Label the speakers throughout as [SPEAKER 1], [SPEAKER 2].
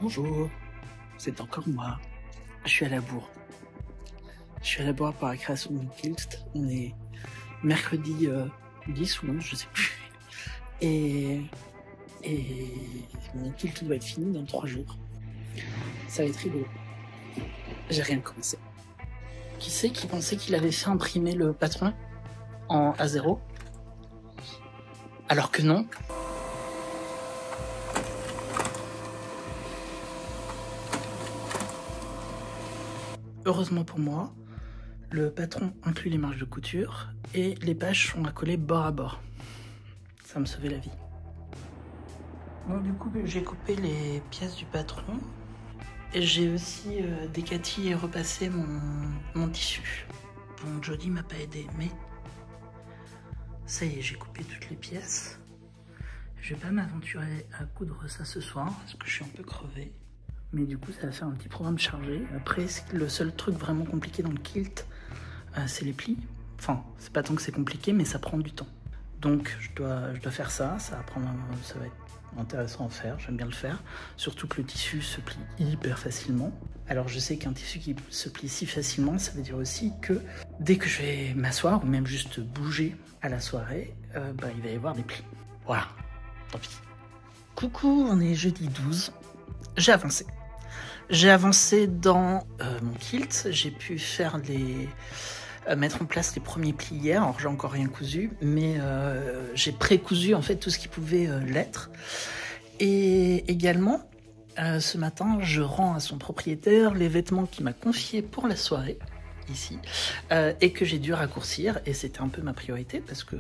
[SPEAKER 1] Bonjour, c'est encore moi. Je suis à la bourre. Je suis à la bourre pour la création d'une kilt. On est mercredi 10 ou 11, je sais plus. Et mon kilt doit être fini dans 3 jours. Ça va être rigolo. J'ai rien commencé. Qui c'est qui pensait qu'il avait fait imprimer le patron en A0? Alors que non. Heureusement pour moi, le patron inclut les marges de couture et les pages sont à coller bord à bord. Ça me sauvait la vie. Bon, du coup, j'ai coupé les pièces du patron et j'ai aussi décati et repassé mon tissu. Bon, Jody m'a pas aidé, mais ça y est, j'ai coupé toutes les pièces. Je vais pas m'aventurer à coudre ça ce soir parce que je suis un peu crevé. Mais du coup, ça va faire un petit programme chargé. Après, le seul truc vraiment compliqué dans le kilt, c'est les plis. Enfin, c'est pas tant que c'est compliqué, mais ça prend du temps. Donc, je dois faire ça. Ça va être intéressant à faire. J'aime bien le faire. Surtout que le tissu se plie hyper facilement. Alors, je sais qu'un tissu qui se plie si facilement, ça veut dire aussi que dès que je vais m'asseoir, ou même juste bouger à la soirée, il va y avoir des plis. Voilà, tant pis. Coucou, on est jeudi 12. J'ai avancé. J'ai avancé dans mon kilt, j'ai pu faire mettre en place les premiers plis hier, alors j'ai encore rien cousu, mais j'ai pré-cousu en fait tout ce qui pouvait l'être. Et également, ce matin, je rends à son propriétaire les vêtements qu'il m'a confiés pour la soirée, ici, et que j'ai dû raccourcir, et c'était un peu ma priorité, parce que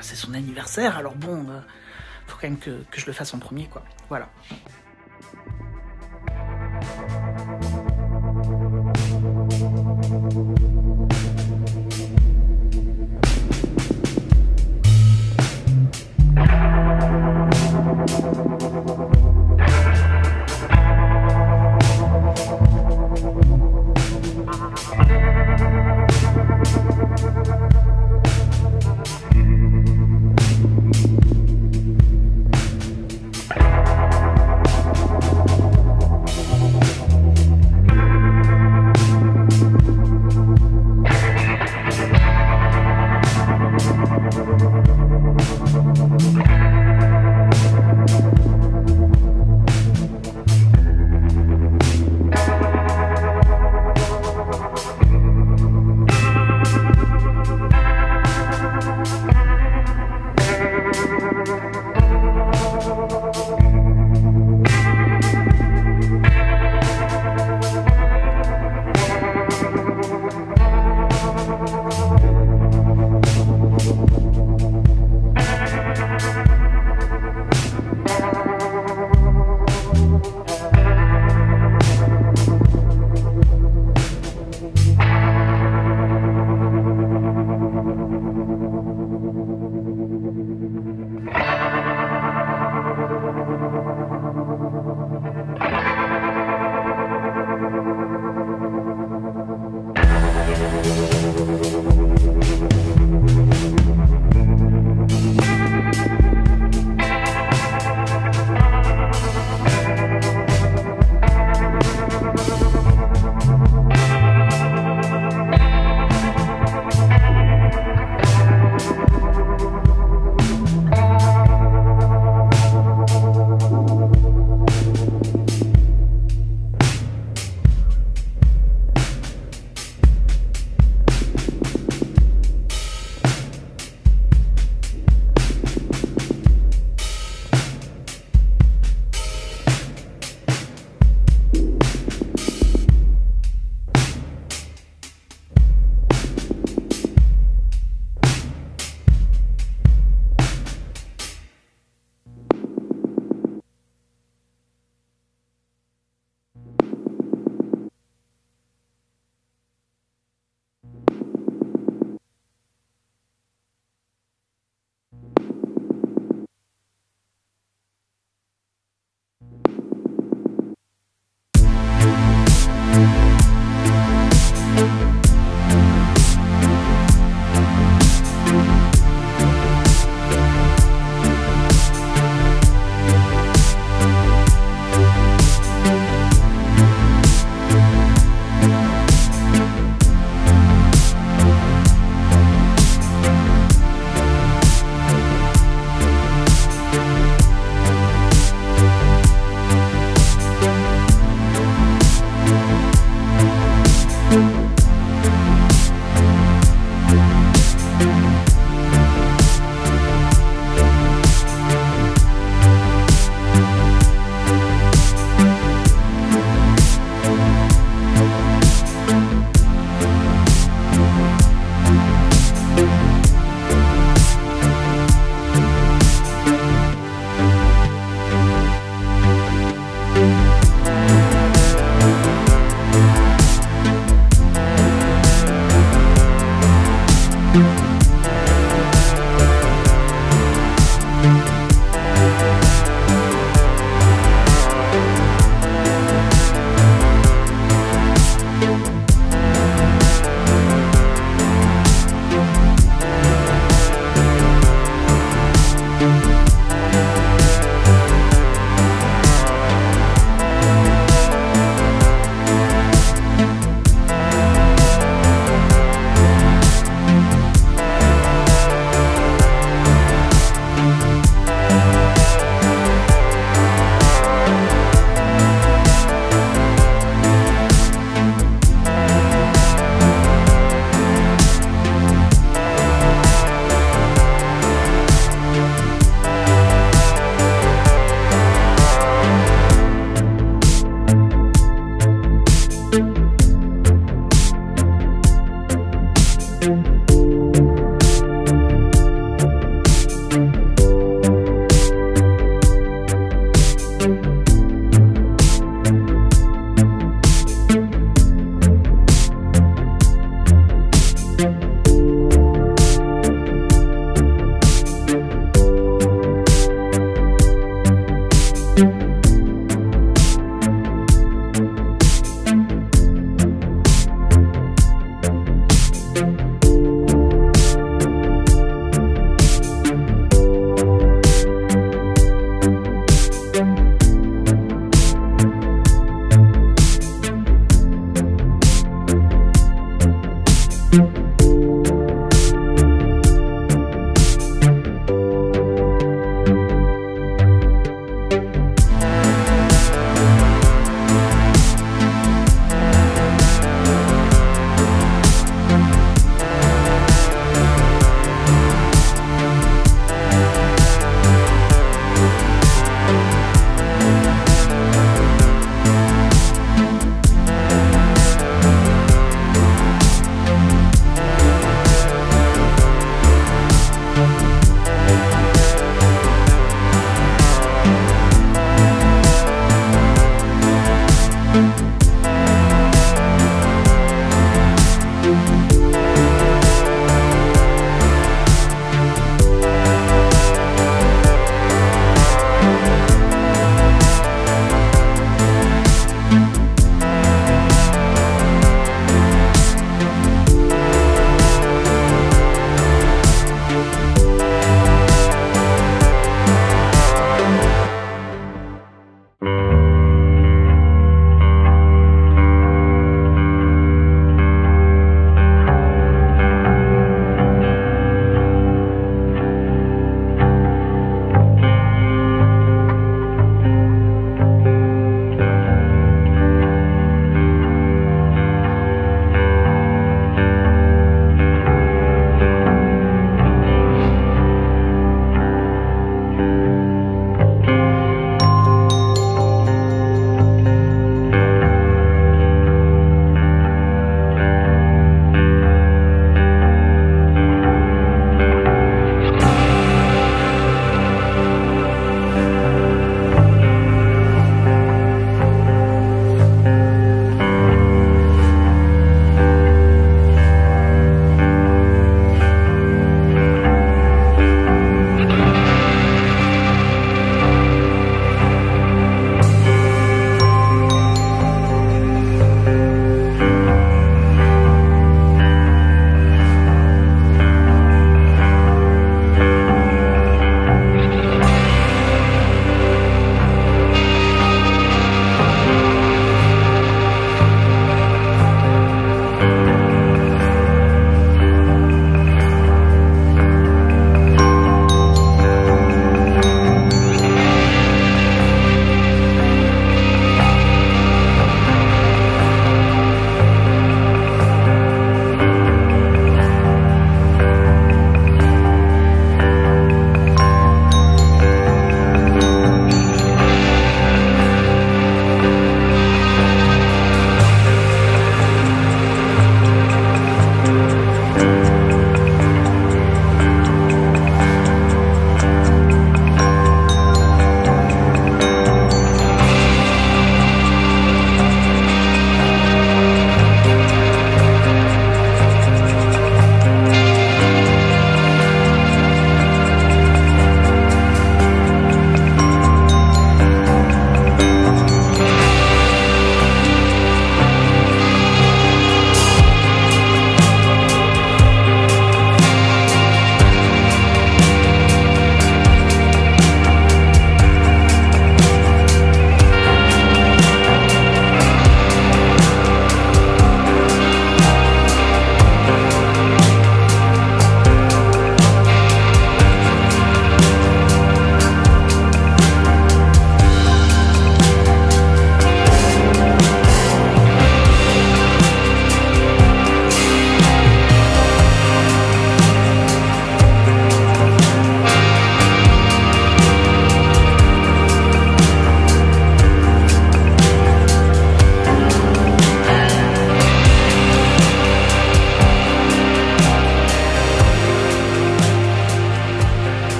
[SPEAKER 1] c'est son anniversaire, alors bon, faut quand même que je le fasse en premier, quoi. Voilà.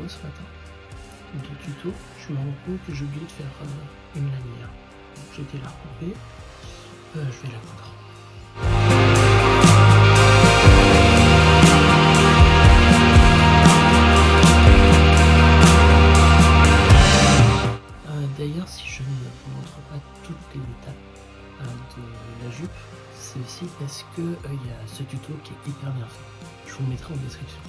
[SPEAKER 1] ce matin de tuto, je me rends compte que j'ai oublié de faire une lanière. J'ai été la recouper, je vais la coudre. D'ailleurs, si je ne vous montre pas toutes les étapes de la jupe, c'est aussi parce que il y a ce tuto qui est hyper bien fait. Je vous le mettrai en description.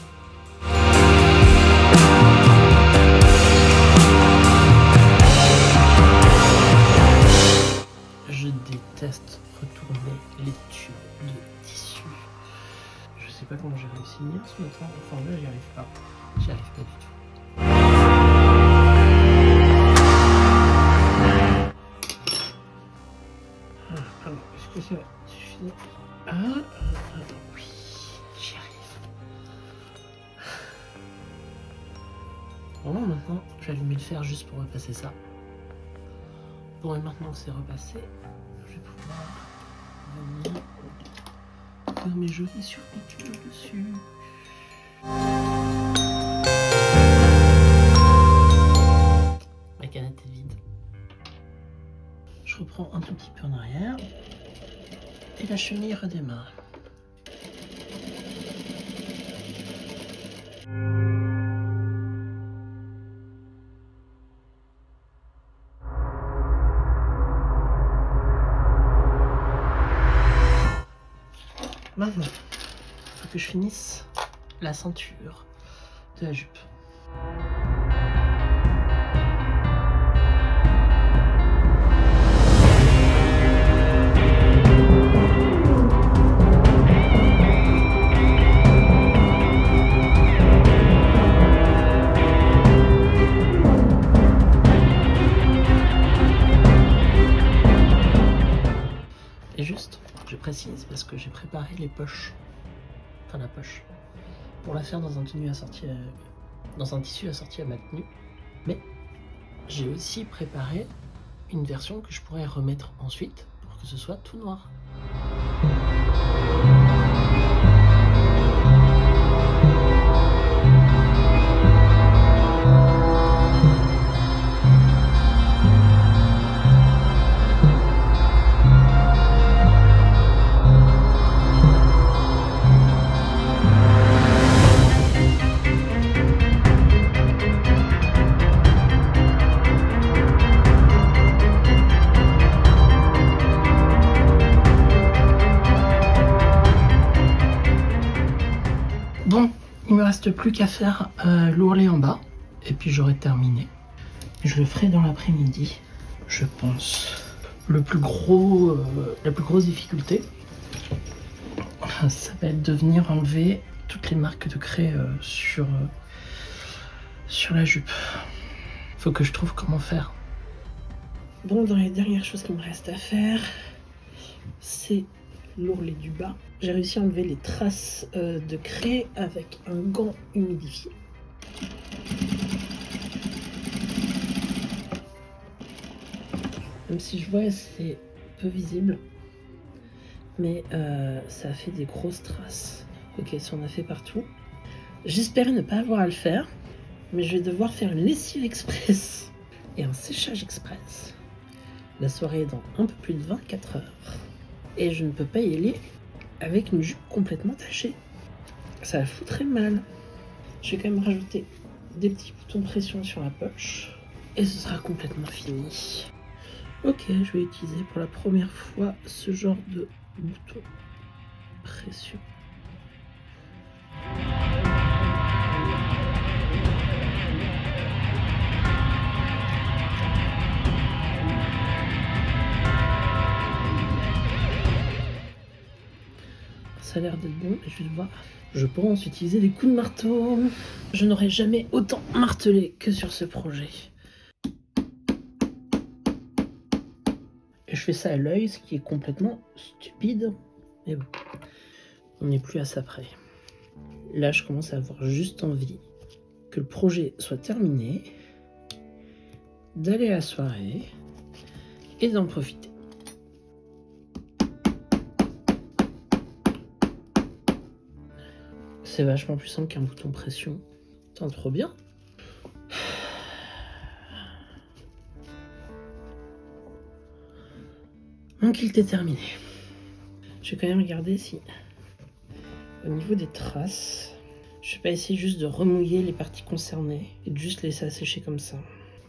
[SPEAKER 1] Je déteste retourner les tubes de tissu. Je sais pas comment j'ai réussi à ce matin. Enfin là, j'y arrive pas. J'y arrive pas du tout. Alors, est-ce que ça suffit? Oui, j'y arrive. Bon, maintenant, je vais allumer le fer juste pour repasser ça. Bon, et maintenant que c'est repassé, je vais pouvoir venir faire mes jolies surpiqûres dessus. Ma canette est vide. Je reprends un tout petit peu en arrière et la chenille redémarre. Maintenant, il faut que je finisse la ceinture de la jupe. Et juste, je précise parce que j'ai préparé les poches, enfin la poche, pour la faire dans un tissu assorti à ma tenue. Mais j'ai aussi préparé une version que je pourrais remettre ensuite pour que ce soit tout noir. Bon, il me reste plus qu'à faire l'ourlet en bas et puis j'aurai terminé. Je le ferai dans l'après-midi, je pense. La plus grosse difficulté, ça va être de venir enlever toutes les marques de craie sur la jupe. Faut que je trouve comment faire. Bon, dans les dernières choses qu'il me reste à faire, c'est l'ourlet du bas. J'ai réussi à enlever les traces de craie avec un gant humidifié. Même si je vois c'est peu visible, mais ça a fait des grosses traces. Ok, ça en a fait partout. J'espérais ne pas avoir à le faire, mais je vais devoir faire une lessive express et un séchage express. La soirée est dans un peu plus de 24 heures. Et je ne peux pas y aller avec une jupe complètement tachée. Ça va foutre très mal. Je vais quand même rajouter des petits boutons pression sur la poche. Et ce sera complètement fini. Ok, je vais utiliser pour la première fois ce genre de bouton pression. Ça a l'air d'être bon, et je vais voir. Je pense utiliser des coups de marteau. Je n'aurais jamais autant martelé que sur ce projet. Et je fais ça à l'œil, ce qui est complètement stupide. Mais bon, on n'est plus à ça près. Là, je commence à avoir juste envie que le projet soit terminé, d'aller à la soirée et d'en profiter. C'est vachement plus simple qu'un bouton pression. Putain, trop bien. qu'il était terminé. Je vais quand même regarder si, au niveau des traces, je vais pas essayer juste de remouiller les parties concernées et de juste laisser sécher comme ça.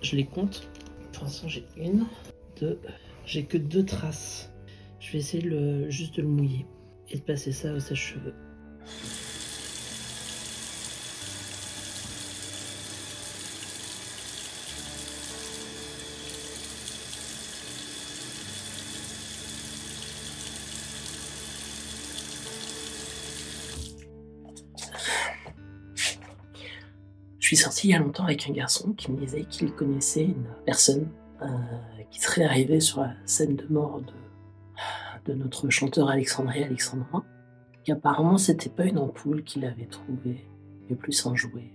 [SPEAKER 1] Je les compte. Pour l'instant, j'ai 1, 2, j'ai que 2 traces. Je vais essayer juste de le mouiller et de passer ça au sèche-cheveux. Je suis sorti il y a longtemps avec un garçon qui me disait qu'il connaissait une personne qui serait arrivée sur la scène de mort de notre chanteur Alexandra, et apparemment c'était pas une ampoule qu'il avait trouvée, mais plus un jouet.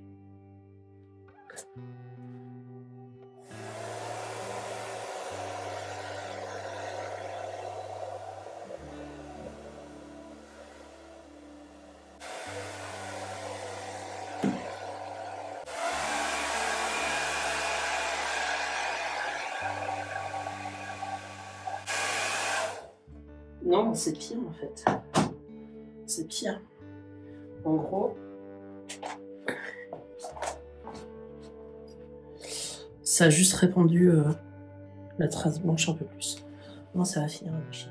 [SPEAKER 1] Non, c'est pire en fait. C'est pire. En gros, ça a juste répandu la trace blanche un peu plus. Non, ça va finir la machine.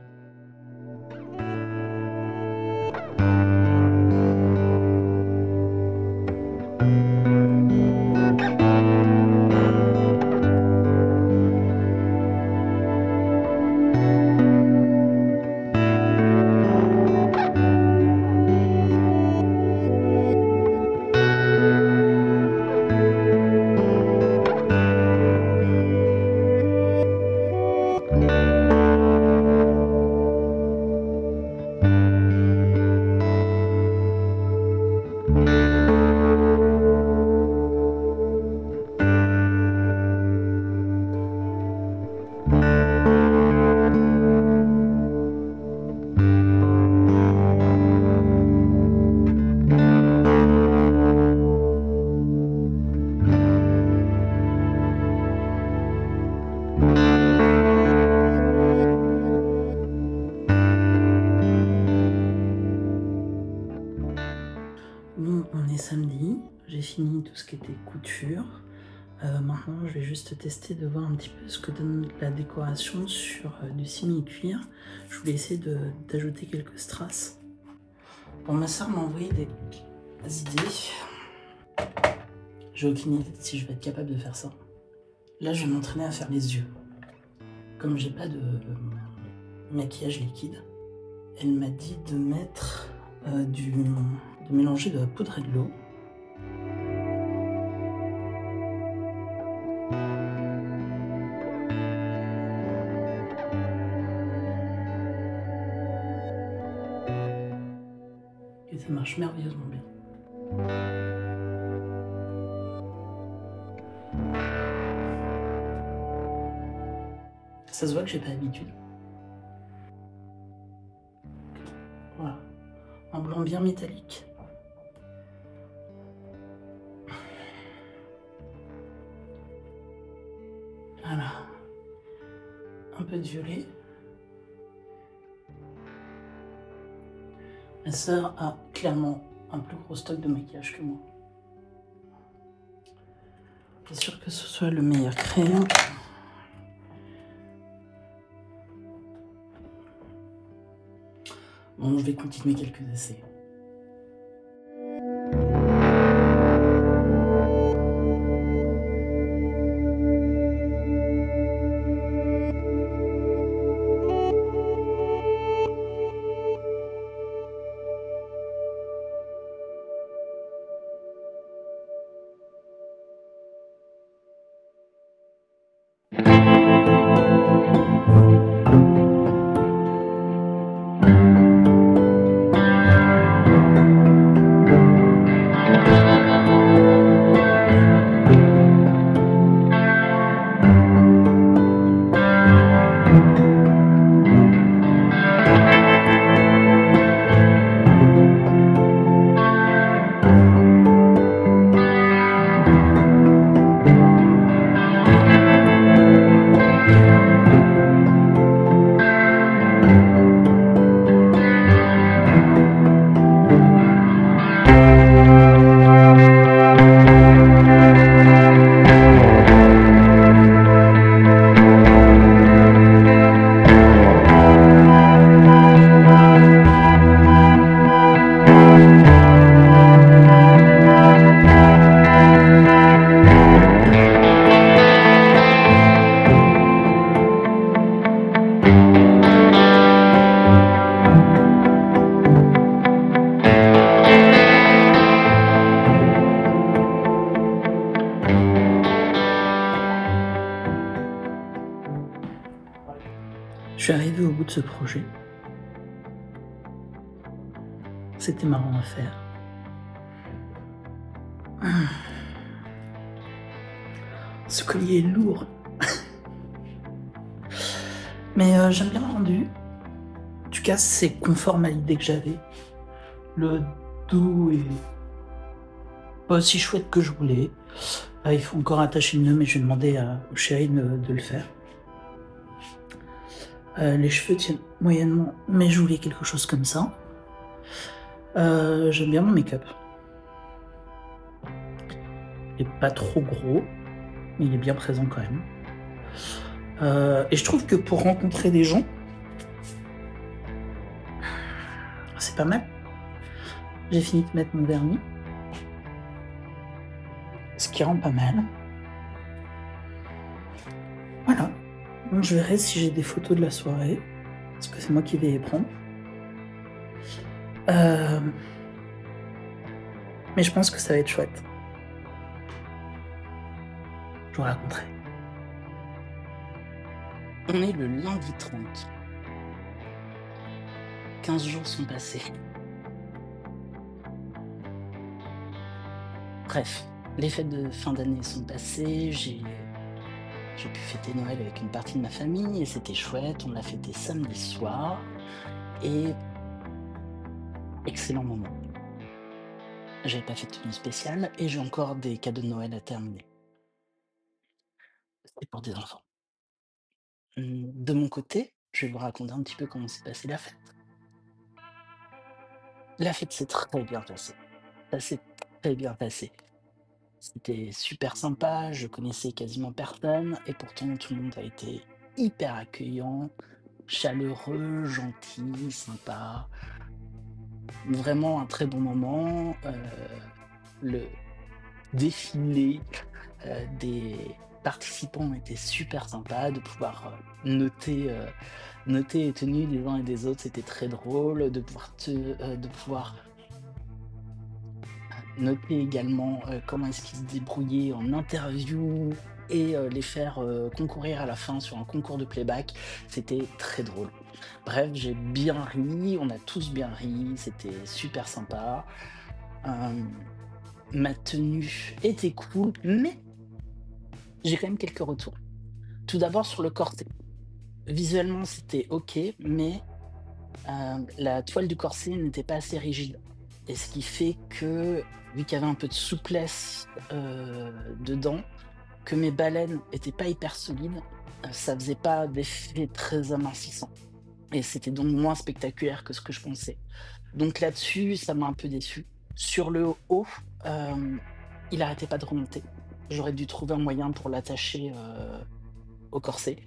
[SPEAKER 1] Bon, on est samedi, j'ai fini tout ce qui était couture. Maintenant, je vais juste tester de voir un petit peu ce que donne la décoration sur du simili-cuir. Je voulais essayer d'ajouter quelques strass. Bon, ma soeur m'a envoyé des idées. J'ai aucune idée si je vais être capable de faire ça. Là, je vais m'entraîner à faire les yeux. Comme j'ai pas de maquillage liquide, elle m'a dit de mettre de mélanger de la poudre et de l'eau. Et ça marche merveilleusement bien. Ça se voit que j'ai pas l'habitude. Voilà. Un blanc bien métallique. Voilà. Un peu de violet. Ma sœur a clairement un plus gros stock de maquillage que moi. Pas sûr que ce soit le meilleur crayon. Bon, je vais continuer quelques essais. bout de ce projet. C'était marrant à faire. Ce collier est lourd. Mais j'aime bien le rendu. En tout cas, c'est conforme à l'idée que j'avais. Le dos est pas aussi chouette que je voulais. Il faut encore attacher le nœud, mais je vais demander au chéri de le faire. Les cheveux tiennent moyennement, mais je voulais quelque chose comme ça. J'aime bien mon make-up. Il est pas trop gros, mais il est bien présent quand même. Et je trouve que pour rencontrer des gens, c'est pas mal. J'ai fini de mettre mon vernis, ce qui rend pas mal. Voilà. Donc je verrai si j'ai des photos de la soirée, parce que c'est moi qui vais les prendre. Mais je pense que ça va être chouette. Je vous raconterai. On est le lundi 30. 15 jours sont passés. Bref, les fêtes de fin d'année sont passées, j'ai pu fêter Noël avec une partie de ma famille et c'était chouette, on l'a fêté samedi soir et excellent moment. J'avais pas fait de tenue spéciale et j'ai encore des cadeaux de Noël à terminer. C'est pour des enfants. De mon côté, je vais vous raconter un petit peu comment s'est passée la fête. La fête s'est très bien passée. Ça s'est très bien passé. C'était super sympa, je connaissais quasiment personne et pourtant tout le monde a été hyper accueillant, chaleureux, gentil, sympa. Vraiment un très bon moment. Le défilé des participants était super sympa, de pouvoir noter les tenues des uns et des autres, c'était très drôle, de pouvoir noter également comment est-ce qu'ils se débrouillaient en interview et les faire concourir à la fin sur un concours de playback. C'était très drôle. Bref, j'ai bien ri, on a tous bien ri, c'était super sympa. Ma tenue était cool, mais j'ai quand même quelques retours. Tout d'abord sur le corset. Visuellement, c'était ok, mais la toile du corset n'était pas assez rigide. Et ce qui fait que, vu qu'il y avait un peu de souplesse dedans, que mes baleines étaient pas hyper solides, ça faisait pas d'effet très amincissant. Et c'était donc moins spectaculaire que ce que je pensais. Donc là-dessus, ça m'a un peu déçu. Sur le haut, il arrêtait pas de remonter. J'aurais dû trouver un moyen pour l'attacher au corset.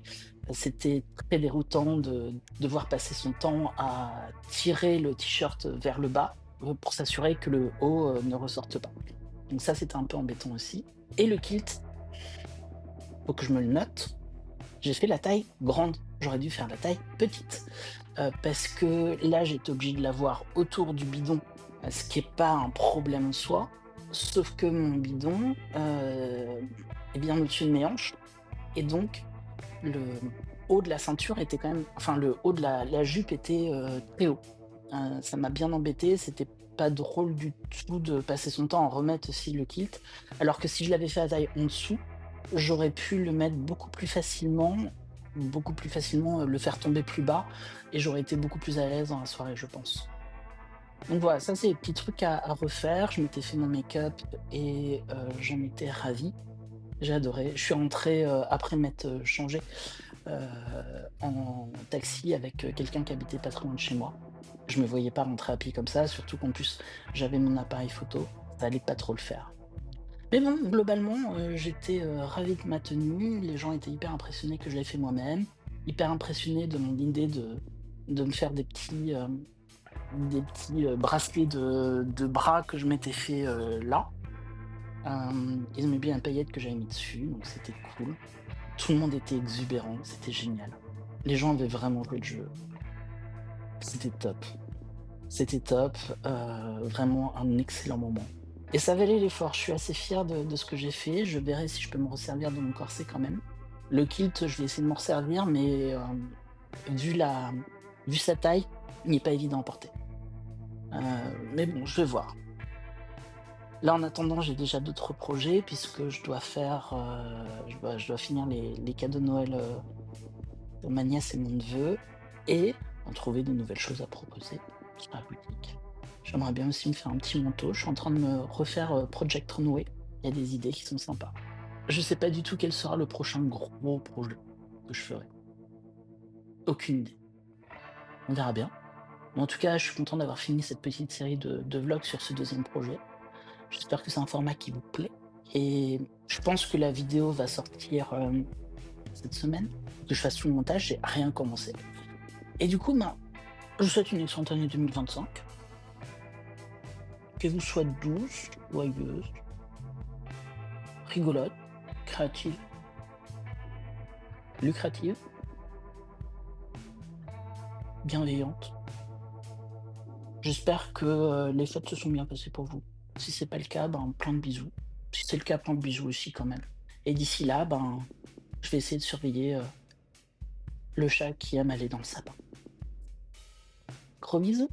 [SPEAKER 1] C'était très déroutant de devoir passer son temps à tirer le t-shirt vers le bas pour s'assurer que le haut ne ressorte pas. Donc ça, c'était un peu embêtant aussi. Et le kilt, faut que je me le note, j'ai fait la taille grande. J'aurais dû faire la taille petite. Parce que là, j'étais obligée de l'avoir autour du bidon, ce qui n'est pas un problème en soi. Sauf que mon bidon est bien au-dessus de mes hanches. Et donc, le haut de la ceinture était quand même... Enfin, le haut de la jupe était très haut. Ça m'a bien embêté. C'était pas drôle du tout de passer son temps à remettre aussi le kilt. Alors que si je l'avais fait à taille en dessous, j'aurais pu le mettre beaucoup plus facilement, le faire tomber plus bas, et j'aurais été beaucoup plus à l'aise dans la soirée, je pense. Donc voilà, ça c'est des petits trucs à refaire. Je m'étais fait mon make-up et j'en étais ravie. J'ai adoré. Je suis rentrée après m'être changée en taxi avec quelqu'un qui habitait pas très loin de chez moi. Je me voyais pas rentrer à pied comme ça, surtout qu'en plus j'avais mon appareil photo, ça allait pas trop le faire. Mais bon, globalement, j'étais ravie de ma tenue. Les gens étaient hyper impressionnés que je l'ai fait moi-même, hyper impressionnés de mon idée de me faire des petits bracelets de bras que je m'étais fait là. Ils aimaient bien la paillette que j'avais mis dessus, donc c'était cool. Tout le monde était exubérant, c'était génial. Les gens avaient vraiment joué le jeu. C'était top. C'était top, vraiment un excellent moment. Et ça valait l'effort, je suis assez fière de ce que j'ai fait. Je verrai si je peux me resservir de mon corset quand même. Le kilt, je vais essayer de m'en resservir, mais vu la vu sa taille, il n'est pas évident à porter. Mais bon, je vais voir. Là, en attendant, j'ai déjà d'autres projets puisque je dois faire, je dois finir les cadeaux de Noël, pour ma nièce et mon neveu et trouver de nouvelles choses à proposer sur la boutique. J'aimerais bien aussi me faire un petit manteau. Je suis en train de me refaire, Project Runway. Il y a des idées qui sont sympas. Je sais pas du tout quel sera le prochain gros projet que je ferai. Aucune idée. On verra bien. Mais en tout cas, je suis content d'avoir fini cette petite série de vlogs sur ce deuxième projet. J'espère que c'est un format qui vous plaît et je pense que la vidéo va sortir, cette semaine. Que je fasse tout le montage, j'ai rien commencé et du coup, ben, je vous souhaite une excellente année 2025. Qu'elle vous soit douce, joyeuse, rigolote, créative, lucrative, bienveillante. J'espère que, les fêtes se sont bien passées pour vous. Si c'est pas le cas, ben, plein de bisous. Si c'est le cas, plein de bisous aussi quand même. Et d'ici là, ben, je vais essayer de surveiller, le chat qui aime aller dans le sapin. Gros bisous.